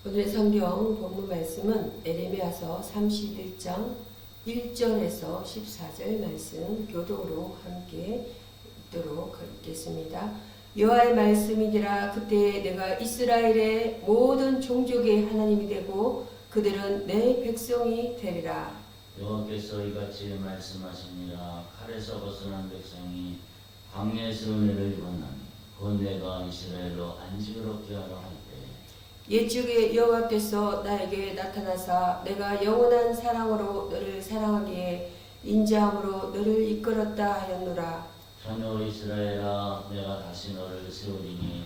오늘의 성경 본문 말씀은 에레미야서 31장 1절에서 14절 말씀 교독으로 함께 읽도록 하겠습니다. 여호와의 말씀이니라. 그때에 내가 이스라엘의 모든 종족의 하나님이 되고 그들은 내 백성이 되리라. 여호와께서 이같이 말씀하시니라. 칼에서 벗어난 백성이 광야에서 은혜를 입었나니 곧 내가 이스라엘로 안지그럽게 하려 할 때 옛적에 여호와께서 나에게 나타나사 내가 영원한 사랑으로 너를 사랑하기에 인자함으로 너를 이끌었다 하였노라. 자녀 이스라엘아, 내가 다시 너를 세우리니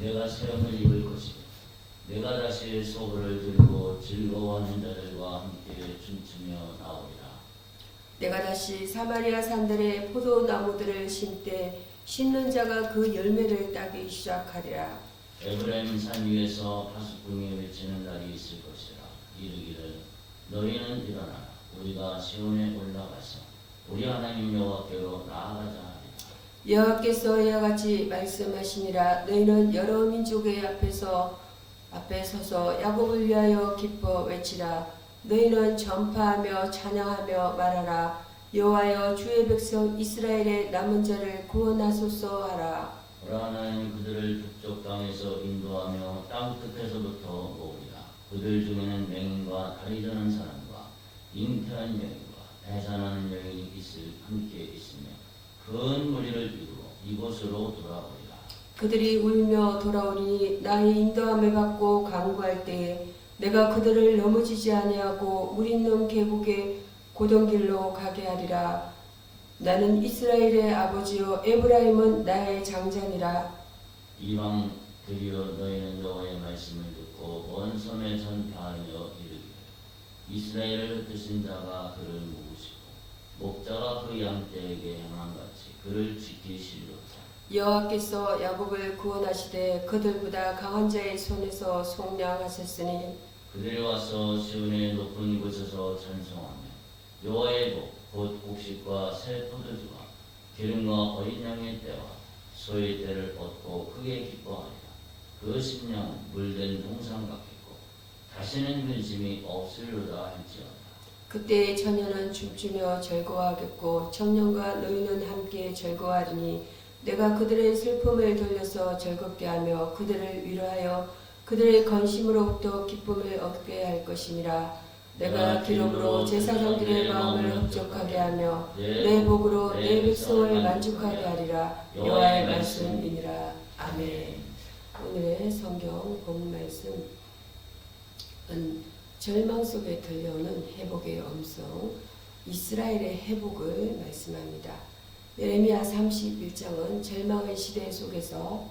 내가 세움을 입을 것이고 내가 다시 소굴을 들고 즐거워하는 자들과 함께 춤추며 나오리라. 내가 다시 사마리아 산들의 포도나무들을 심때 심는 자가 그 열매를 따기 시작하리라. 에브라임 산 위에서 파수꾼이 외치는 날이 있을 것이라. 이르기를 너희는 일어나라. 우리가 시온에 올라가서 우리 하나님 여호와께로 나아가자 하리라. 여호와께서 이와 같이 말씀하시니라. 너희는 여러 민족의 앞에 서서 야곱을 위하여 기뻐 외치라. 너희는 전파하며 찬양하며 말하라. 여호와여, 주의 백성 이스라엘의 남은 자를 구원하소서 하라. 오라. 하나님 그들을 북쪽 땅에서 인도하며 땅 끝에서부터 모으리라. 그들 중에는 맹인과 다리 저는 사람과 잉태한 여인과 배산하는 여인이 함께 있으며 큰 무리를 이루어 이곳으로 돌아오리라. 그들이 울며 돌아오니 나의 인도함을 받고 간구할 때에 내가 그들을 넘어지지 아니하고 물 있는 계곡의 고동길로 가게 하리라. 나는 이스라엘의 아버지요 에브라임은 나의 장자니라. 이방 드리어 너희는 여호와의 말씀을 듣고 온 섬에 전파하여 이르기를 이스라엘을 흩으신 자가 그를 모으시고 목자가 그 양떼에게 행함같이 그를 지키시리로다. 여호와께서 야곱을 구원하시되 그들보다 강한 자의 손에서 속량하셨으니 그들이 와서 시온의 높은 곳에서 찬송하며 여호와의 복 곧 곡식과 새 포도주와 기름과 어린 양의 때와 소의 때를 얻고 크게 기뻐하리라. 그 심령은 물된 동상 같겠고 다시는 근심이 없으리로다 할지어다. 그때 처녀는 춤추며 즐거워하겠고 청년과 노인은 함께 즐거워하리니 내가 그들의 슬픔을 돌려서 즐겁게 하며 그들을 위로하여 그들의 건심으로부터 기쁨을 얻게 할 것이니라. 내가 기름으로 제사장들의 마음을 흡족하게 하며 내 복으로 내 백성을 만족하게 하리라. 여호와의 말씀이니라. 아멘. 오늘의 성경 본문 말씀은 절망 속에 들려오는 회복의 음성, 이스라엘의 회복을 말씀합니다. 예레미야 31장은 절망의 시대 속에서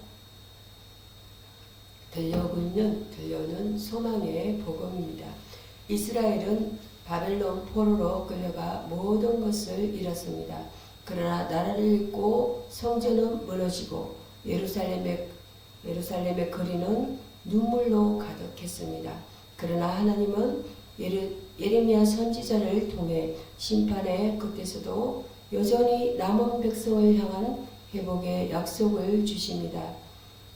들려오는 소망의 복음입니다. 이스라엘은 바벨론 포로로 끌려가 모든 것을 잃었습니다. 그러나 나라를 잃고 성전은 무너지고 예루살렘의 거리는 눈물로 가득했습니다. 그러나 하나님은 예레미야 선지자를 통해 심판의 끝에서도 여전히 남은 백성을 향한 회복의 약속을 주십니다.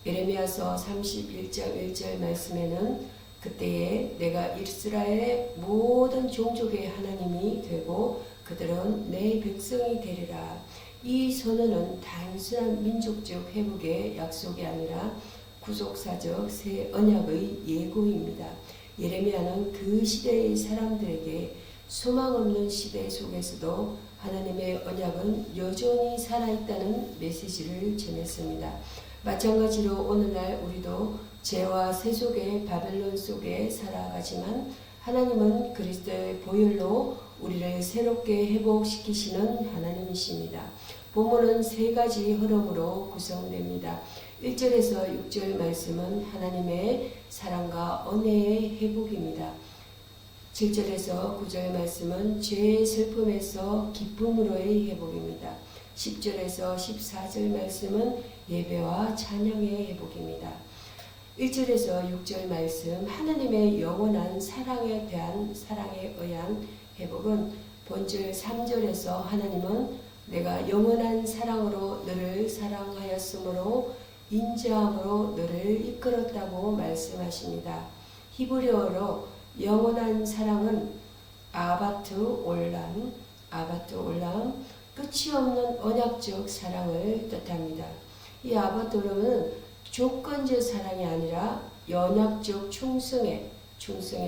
예레미야서 31장 1절 말씀에는 그때에 내가 이스라엘의 모든 종족의 하나님이 되고 그들은 내 백성이 되리라. 이 선언은 단순한 민족적 회복의 약속이 아니라 구속사적 새 언약의 예고입니다. 예레미야는 그 시대의 사람들에게 소망 없는 시대 속에서도 하나님의 언약은 여전히 살아있다는 메시지를 전했습니다. 마찬가지로 오늘날 우리도 죄와 세속의 바벨론 속에 살아가지만 하나님은 그리스도의 보혈로 우리를 새롭게 회복시키시는 하나님이십니다. 본문은 세 가지 흐름으로 구성됩니다. 1절에서 6절 말씀은 하나님의 사랑과 은혜의 회복입니다. 7절에서 9절 말씀은 죄의 슬픔에서 기쁨으로의 회복입니다. 10절에서 14절 말씀은 예배와 찬양의 회복입니다. 1절에서 6절 말씀 하나님의 영원한 사랑에 대한 사랑에 의한 회복은 본절 3절에서 하나님은 내가 영원한 사랑으로 너를 사랑하였으므로 인자함으로 너를 이끌었다고 말씀하십니다. 히브리어로 영원한 사랑은 아바트 올람, 끝이 없는 언약적 사랑을 뜻합니다. 이 아바트 올람은 조건적 사랑이 아니라 연약적 충성의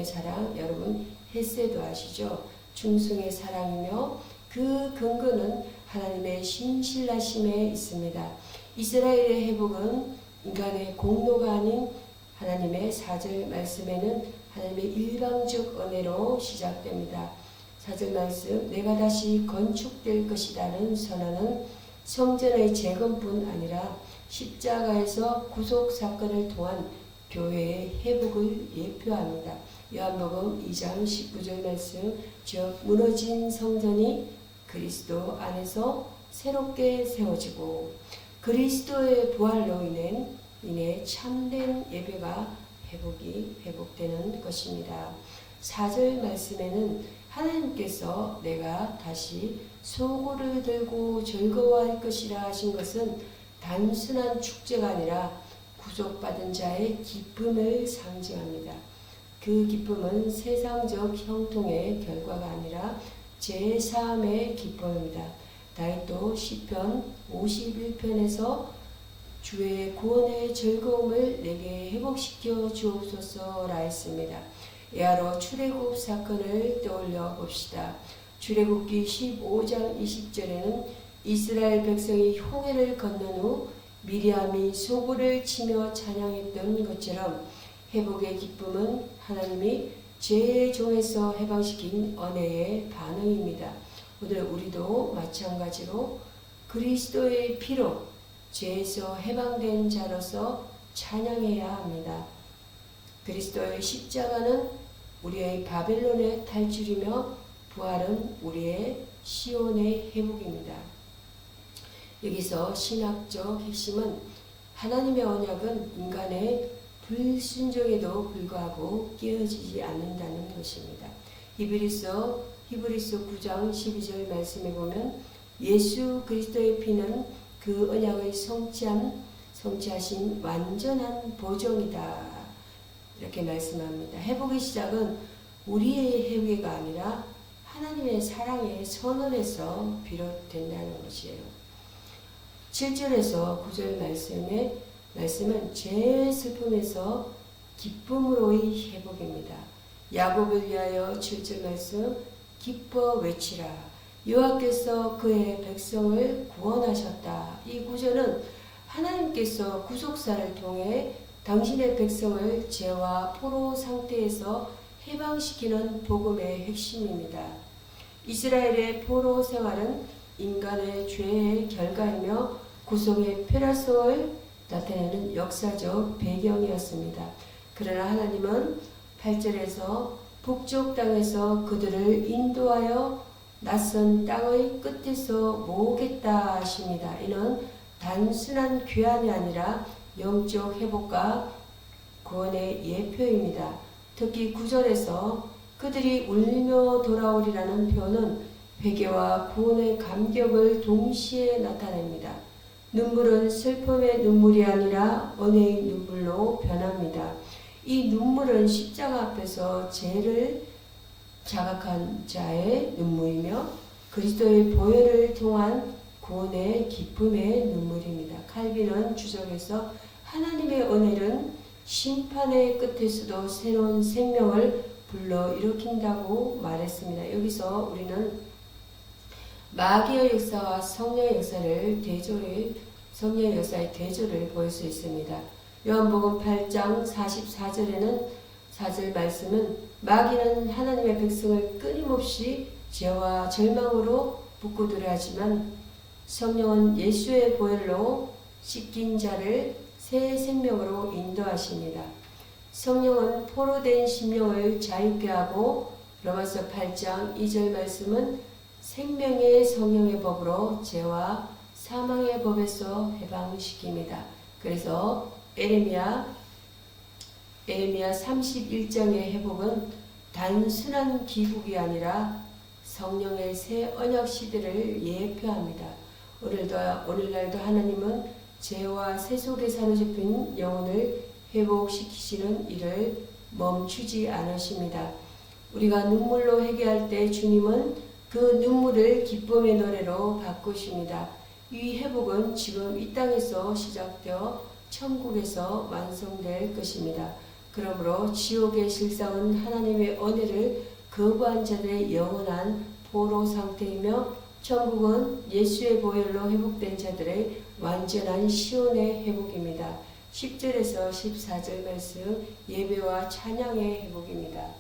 사랑, 여러분 헤세도 아시죠? 충성의 사랑이며 그 근거는 하나님의 신실하심에 있습니다. 이스라엘의 회복은 인간의 공로가 아닌 하나님의 4절 말씀에는 하나님의 일방적 은혜로 시작됩니다. 4절 말씀, 내가 다시 건축될 것이라는 선언은 성전의 재건뿐 아니라 십자가에서 구속 사건을 통한 교회의 회복을 예표합니다. 요한복음 2장 19절 말씀, 즉 무너진 성전이 그리스도 안에서 새롭게 세워지고 그리스도의 부활로 인해 참된 예배가 회복되는 것입니다. 4절 말씀에는 하나님께서 내가 다시 소고를 들고 즐거워할 것이라 하신 것은 단순한 축제가 아니라 구속받은 자의 기쁨을 상징합니다. 그 기쁨은 세상적 형통의 결과가 아니라 제사함의 기쁨입니다. 다윗도 시편 51편에서 주의 구원의 즐거움을 내게 회복시켜 주옵소서라 했습니다. 예하로 출애굽 사건을 떠올려 봅시다. 출애굽기 15장 20절에는 이스라엘 백성이 홍해를 건넌 후 미리암이 소고를 치며 찬양했던 것처럼 회복의 기쁨은 하나님이 죄의 종에서 해방시킨 은혜의 반응입니다. 오늘 우리도 마찬가지로 그리스도의 피로 죄에서 해방된 자로서 찬양해야 합니다. 그리스도의 십자가는 우리의 바벨론의 탈출이며 부활은 우리의 시온의 회복입니다. 여기서 신학적 핵심은 하나님의 언약은 인간의 불순종에도 불구하고 깨어지지 않는다는 것입니다. 히브리서 9장 12절 말씀에 보면 예수 그리스도의 피는 그 언약을 성취하신 완전한 보정이다. 이렇게 말씀합니다. 회복의 시작은 우리의 회개가 아니라 하나님의 사랑의 선언에서 비롯된다는 것이에요. 7절에서 9절 말씀은 죄의 슬픔에서 기쁨으로의 회복입니다. 야곱을 위하여 7절 말씀, 기뻐 외치라. 여호와께서 그의 백성을 구원하셨다. 이 구절은 하나님께서 구속사를 통해 당신의 백성을 죄와 포로 상태에서 해방시키는 복음의 핵심입니다. 이스라엘의 포로 생활은 인간의 죄의 결과이며 구속의 필요성을 나타내는 역사적 배경이었습니다. 그러나 하나님은 8절에서 북쪽 땅에서 그들을 인도하여 낯선 땅의 끝에서 모으겠다 하십니다. 이는 단순한 귀환이 아니라 영적 회복과 구원의 예표입니다. 특히 9절에서 그들이 울며 돌아오리라는 표현은 회개와 구원의 감격을 동시에 나타냅니다. 눈물은 슬픔의 눈물이 아니라 은혜의 눈물로 변합니다. 이 눈물은 십자가 앞에서 죄를 자각한 자의 눈물이며 그리스도의 보혈을 통한 구원의 기쁨의 눈물입니다. 칼빈은 주석에서 하나님의 은혜는 심판의 끝에서도 새로운 생명을 불러일으킨다고 말했습니다. 여기서 우리는 마귀의 역사와 성령의 역사의 대조를 볼 수 있습니다. 요한복음 8장 44절에는 4절 말씀은 마귀는 하나님의 백성을 끊임없이 죄와 절망으로 묶고들어 하지만 성령은 예수의 보혈로 씻긴 자를 새 생명으로 인도하십니다. 성령은 포로된 심령을 자유케 하고 로마서 8장 2절 말씀은 생명의 성령의 법으로 죄와 사망의 법에서 해방시킵니다. 그래서 에레미야 31장의 회복은 단순한 기국이 아니라 성령의 새 언약 시대를 예표합니다. 오늘날도 하나님은 죄와 세속에 사로잡힌 영혼을 회복시키시는 일을 멈추지 않으십니다. 우리가 눈물로 회개할 때 주님은 그 눈물을 기쁨의 노래로 바꾸십니다. 이 회복은 지금 이 땅에서 시작되어 천국에서 완성될 것입니다. 그러므로 지옥의 실상은 하나님의 은혜를 거부한 자들의 영원한 포로 상태이며 천국은 예수의 보혈로 회복된 자들의 완전한 시온의 회복입니다. 10절에서 14절 말씀 예배와 찬양의 회복입니다.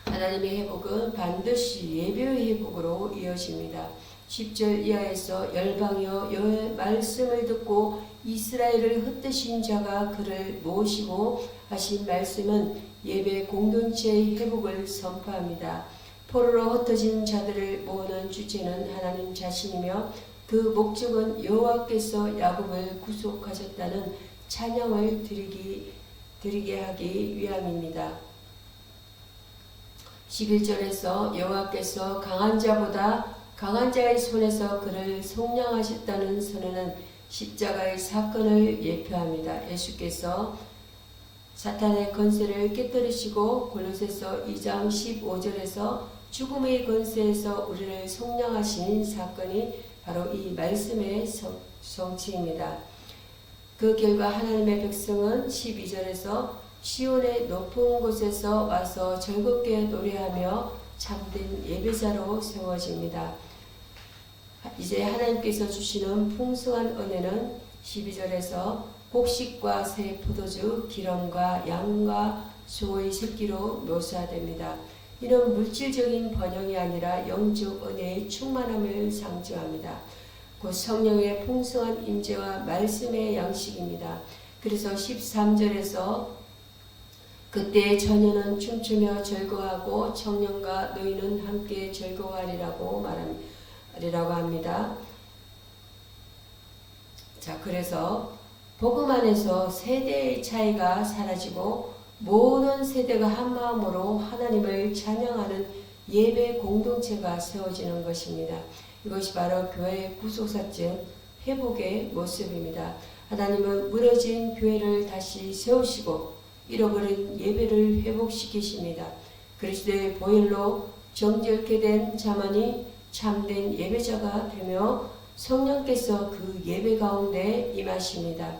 하나님의 회복은 반드시 예배의 회복으로 이어집니다. 10절 이하에서 열방이여 여호와의 말씀을 듣고 이스라엘을 흩으신 자가 그를 모시고 하신 말씀은 예배 공동체의 회복을 선포합니다. 포로로 흩어진 자들을 모으는 주체는 하나님 자신이며 그 목적은 여호와께서 야곱을 구속하셨다는 찬양을 드리게 하기 위함입니다. 11절에서 여호와께서 강한 자보다 강한 자의 손에서 그를 속량하셨다는 선언은 십자가의 사건을 예표합니다. 예수께서 사탄의 권세를 깨뜨리시고 골로새서 2장 15절에서 죽음의 권세에서 우리를 속량하신 사건이 바로 이 말씀의 성취입니다. 그 결과 하나님의 백성은 12절에서 시온의 높은 곳에서 와서 즐겁게 노래하며 참된 예배자로 세워집니다. 이제 하나님께서 주시는 풍성한 은혜는 12절에서 곡식과 새 포도주, 기름과 양과 소의 새끼로 묘사됩니다. 이는 물질적인 번영이 아니라 영적 은혜의 충만함을 상징합니다. 곧 성령의 풍성한 임재와 말씀의 양식입니다. 그래서 13절에서 그때 처녀는 춤추며 즐거워하고 청년과 노인은 함께 즐거워하리라고 합니다. 자, 그래서 복음 안에서 세대의 차이가 사라지고 모든 세대가 한 마음으로 하나님을 찬양하는 예배 공동체가 세워지는 것입니다. 이것이 바로 교회의 구속사적 회복의 모습입니다. 하나님은 무너진 교회를 다시 세우시고 잃어버린 예배를 회복시키십니다. 그리스도의 보혈로 정결케 된 자만이 참된 예배자가 되며 성령께서 그 예배 가운데 임하십니다.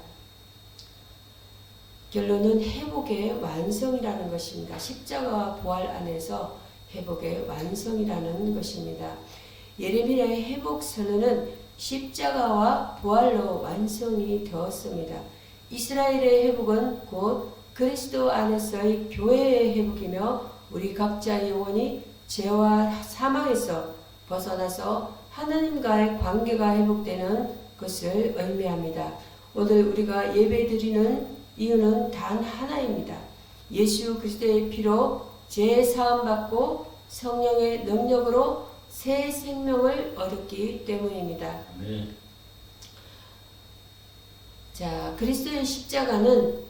결론은 회복의 완성이라는 것입니다. 십자가와 부활 안에서 회복의 완성이라는 것입니다. 예레미야의 회복 선언은 십자가와 부활로 완성이 되었습니다. 이스라엘의 회복은 곧 그리스도 안에서의 교회의 회복이며 우리 각자의 영혼이 죄와 사망에서 벗어나서 하나님과의 관계가 회복되는 것을 의미합니다. 오늘 우리가 예배드리는 이유는 단 하나입니다. 예수 그리스도의 피로 죄 사함 받고 성령의 능력으로 새 생명을 얻었기 때문입니다. 네. 자, 그리스도의 십자가는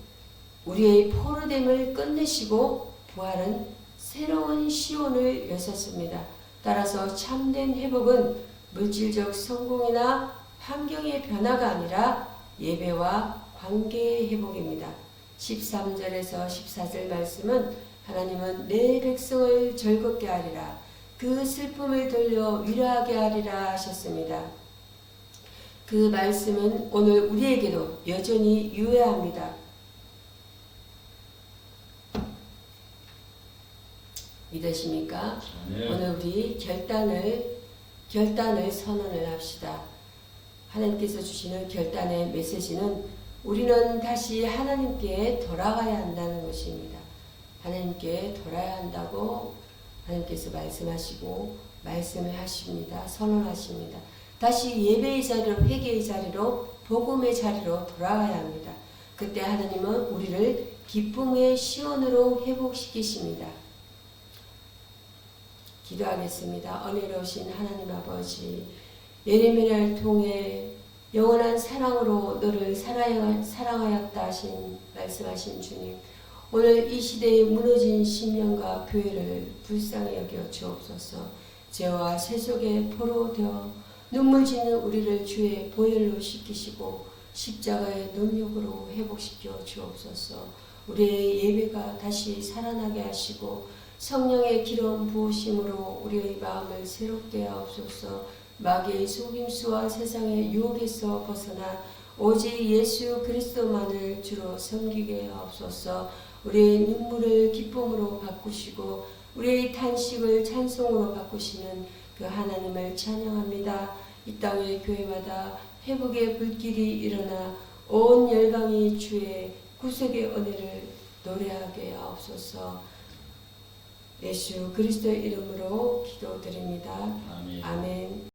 우리의 포로됨을 끝내시고 부활은 새로운 시온을 여셨습니다. 따라서 참된 회복은 물질적 성공이나 환경의 변화가 아니라 예배와 관계의 회복입니다. 13절에서 14절 말씀은 하나님은 내 백성을 즐겁게 하리라 그 슬픔을 돌려 위로하게 하리라 하셨습니다. 그 말씀은 오늘 우리에게도 여전히 유효합니다. 믿으십니까? 네. 오늘 우리 결단을 선언을 합시다. 하나님께서 주시는 결단의 메시지는 우리는 다시 하나님께 돌아가야 한다는 것입니다. 하나님께 돌아야 한다고 하나님께서 말씀하시고 말씀을 하십니다. 선언하십니다. 다시 예배의 자리로 회개의 자리로 복음의 자리로 돌아가야 합니다. 그때 하나님은 우리를 기쁨의 시온으로 회복시키십니다. 기도하겠습니다. 은혜로우신 하나님 아버지, 예레미야를 통해 영원한 사랑으로 너를 사랑하였다 하신 말씀하신 주님, 오늘 이 시대에 무너진 심령과 교회를 불쌍히 여겨 주옵소서. 죄와 세속에 포로되어 눈물 짓는 우리를 주의 보혈로 씻기시고 십자가의 능력으로 회복시켜 주옵소서. 우리의 예배가 다시 살아나게 하시고 성령의 기름 부으심으로 우리의 마음을 새롭게 하옵소서. 마귀의 속임수와 세상의 유혹에서 벗어나 오직 예수 그리스도만을 주로 섬기게 하옵소서. 우리의 눈물을 기쁨으로 바꾸시고 우리의 탄식을 찬송으로 바꾸시는 그 하나님을 찬양합니다. 이 땅의 교회마다 회복의 불길이 일어나 온 열방이 주의 구속의 은혜를 노래하게 하옵소서. 예수 그리스도의 이름으로 기도드립니다. 아멘. 아멘.